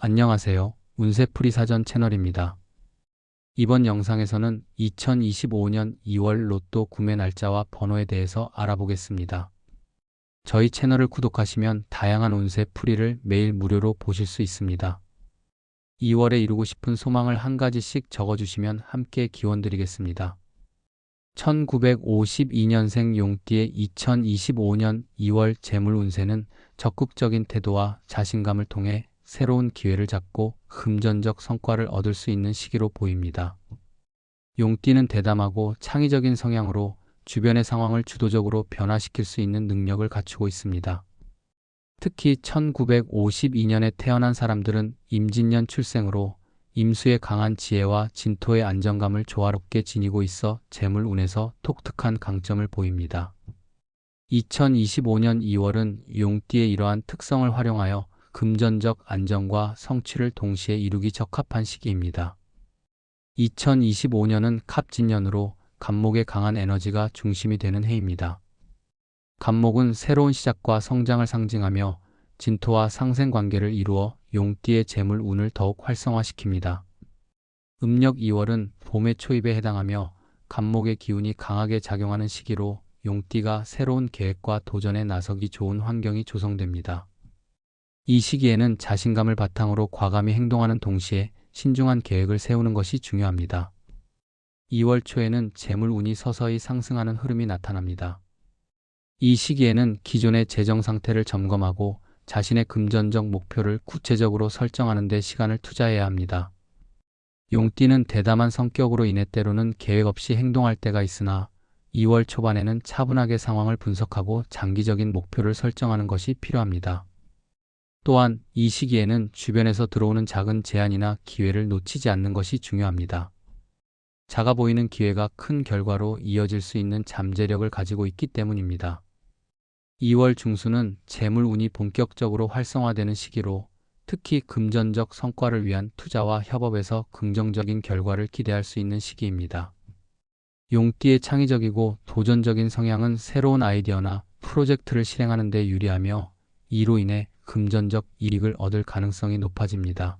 안녕하세요. 운세풀이 사전 채널입니다. 이번 영상에서는 2025년 2월 로또 구매 날짜와 번호에 대해서 알아보겠습니다. 저희 채널을 구독하시면 다양한 운세풀이를 매일 무료로 보실 수 있습니다. 2월에 이루고 싶은 소망을 한 가지씩 적어주시면 함께 기원드리겠습니다. 1952년생 용띠의 2025년 2월 재물 운세는 적극적인 태도와 자신감을 통해 새로운 기회를 잡고 금전적 성과를 얻을 수 있는 시기로 보입니다. 용띠는 대담하고 창의적인 성향으로 주변의 상황을 주도적으로 변화시킬 수 있는 능력을 갖추고 있습니다. 특히 1952년에 태어난 사람들은 임진년 출생으로 임수의 강한 지혜와 진토의 안정감을 조화롭게 지니고 있어 재물 운에서 독특한 강점을 보입니다. 2025년 2월은 용띠의 이러한 특성을 활용하여 금전적 안정과 성취를 동시에 이루기 적합한 시기입니다. 2025년은 갑진년으로 갑목의 강한 에너지가 중심이 되는 해입니다. 갑목은 새로운 시작과 성장을 상징하며 진토와 상생관계를 이루어 용띠의 재물 운을 더욱 활성화시킵니다. 음력 2월은 봄의 초입에 해당하며 갑목의 기운이 강하게 작용하는 시기로 용띠가 새로운 계획과 도전에 나서기 좋은 환경이 조성됩니다. 이 시기에는 자신감을 바탕으로 과감히 행동하는 동시에 신중한 계획을 세우는 것이 중요합니다. 2월 초에는 재물 운이 서서히 상승하는 흐름이 나타납니다. 이 시기에는 기존의 재정 상태를 점검하고 자신의 금전적 목표를 구체적으로 설정하는 데 시간을 투자해야 합니다. 용띠는 대담한 성격으로 인해 때로는 계획 없이 행동할 때가 있으나 2월 초반에는 차분하게 상황을 분석하고 장기적인 목표를 설정하는 것이 필요합니다. 또한 이 시기에는 주변에서 들어오는 작은 제안이나 기회를 놓치지 않는 것이 중요합니다. 작아 보이는 기회가 큰 결과로 이어질 수 있는 잠재력을 가지고 있기 때문입니다. 2월 중순은 재물 운이 본격적으로 활성화되는 시기로 특히 금전적 성과를 위한 투자와 협업에서 긍정적인 결과를 기대할 수 있는 시기입니다. 용띠의 창의적이고 도전적인 성향은 새로운 아이디어나 프로젝트를 실행하는 데 유리하며 이로 인해 금전적 이익을 얻을 가능성이 높아집니다.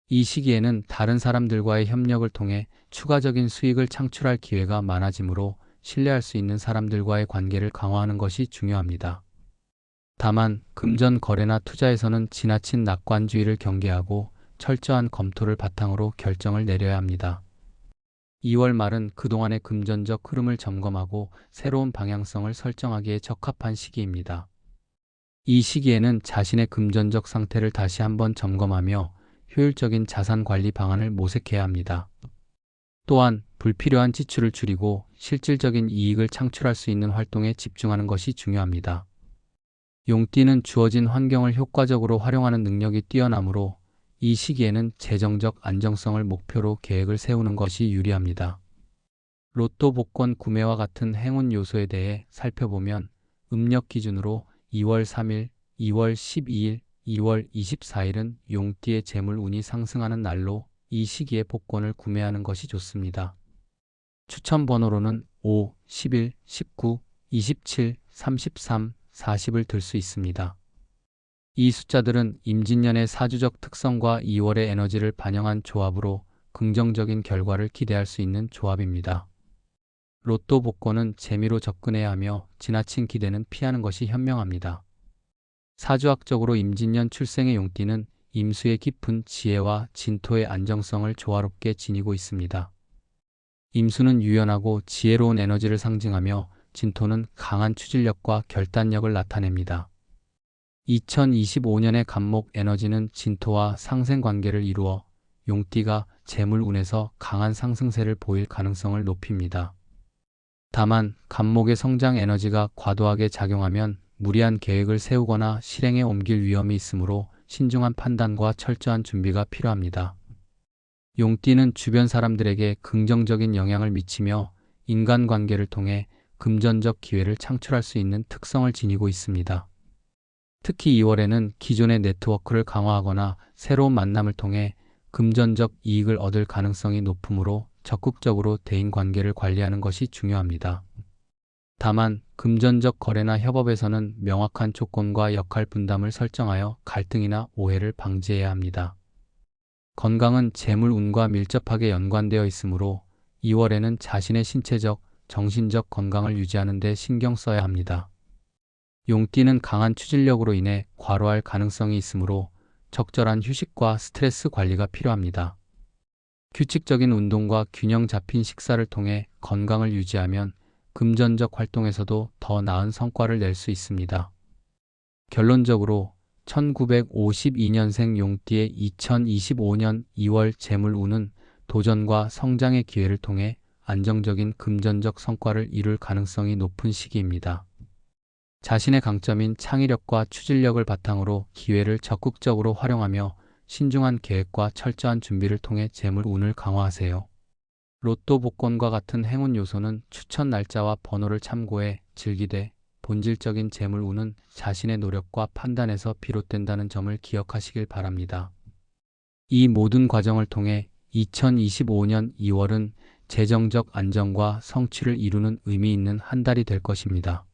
이 시기에는 다른 사람들과의 협력을 통해 추가적인 수익을 창출할 기회가 많아지므로 신뢰할 수 있는 사람들과의 관계를 강화하는 것이 중요합니다. 다만 금전 거래나 투자에서는 지나친 낙관주의를 경계하고 철저한 검토를 바탕으로 결정을 내려야 합니다. 2월 말은 그동안의 금전적 흐름을 점검하고 새로운 방향성을 설정하기에 적합한 시기입니다. 이 시기에는 자신의 금전적 상태를 다시 한번 점검하며 효율적인 자산 관리 방안을 모색해야 합니다. 또한 불필요한 지출을 줄이고 실질적인 이익을 창출할 수 있는 활동에 집중하는 것이 중요합니다. 용띠는 주어진 환경을 효과적으로 활용하는 능력이 뛰어나므로 이 시기에는 재정적 안정성을 목표로 계획을 세우는 것이 유리합니다. 로또 복권 구매와 같은 행운 요소에 대해 살펴보면 음력 기준으로 2월 3일, 2월 12일, 2월 24일은 용띠의 재물 운이 상승하는 날로 이 시기에 복권을 구매하는 것이 좋습니다. 추천 번호로는 5, 11, 19, 27, 33, 40을 들 수 있습니다. 이 숫자들은 임진년의 사주적 특성과 2월의 에너지를 반영한 조합으로 긍정적인 결과를 기대할 수 있는 조합입니다. 로또 복권은 재미로 접근해야 하며 지나친 기대는 피하는 것이 현명합니다. 사주학적으로 임진년 출생의 용띠는 임수의 깊은 지혜와 진토의 안정성을 조화롭게 지니고 있습니다. 임수는 유연하고 지혜로운 에너지를 상징하며 진토는 강한 추진력과 결단력을 나타냅니다. 2025년의 갑목 에너지는 진토와 상생관계를 이루어 용띠가 재물 운에서 강한 상승세를 보일 가능성을 높입니다. 다만 갑목의 성장 에너지가 과도하게 작용하면 무리한 계획을 세우거나 실행에 옮길 위험이 있으므로 신중한 판단과 철저한 준비가 필요합니다. 용띠는 주변 사람들에게 긍정적인 영향을 미치며 인간관계를 통해 금전적 기회를 창출할 수 있는 특성을 지니고 있습니다. 특히 2월에는 기존의 네트워크를 강화하거나 새로운 만남을 통해 금전적 이익을 얻을 가능성이 높으므로 적극적으로 대인관계를 관리하는 것이 중요합니다. 다만 금전적 거래나 협업에서는 명확한 조건과 역할 분담을 설정하여 갈등이나 오해를 방지해야 합니다. 건강은 재물 운과 밀접하게 연관되어 있으므로 2월에는 자신의 신체적, 정신적 건강을 유지하는 데 신경 써야 합니다. 용띠는 강한 추진력으로 인해 과로할 가능성이 있으므로 적절한 휴식과 스트레스 관리가 필요합니다. 규칙적인 운동과 균형 잡힌 식사를 통해 건강을 유지하면 금전적 활동에서도 더 나은 성과를 낼 수 있습니다. 결론적으로 1952년생 용띠의 2025년 2월 재물운은 도전과 성장의 기회를 통해 안정적인 금전적 성과를 이룰 가능성이 높은 시기입니다. 자신의 강점인 창의력과 추진력을 바탕으로 기회를 적극적으로 활용하며 신중한 계획과 철저한 준비를 통해 재물운을 강화하세요. 로또 복권과 같은 행운 요소는 추천 날짜와 번호를 참고해 즐기되 본질적인 재물운은 자신의 노력과 판단에서 비롯된다는 점을 기억하시길 바랍니다. 이 모든 과정을 통해 2025년 2월은 재정적 안정과 성취를 이루는 의미 있는 한 달이 될 것입니다.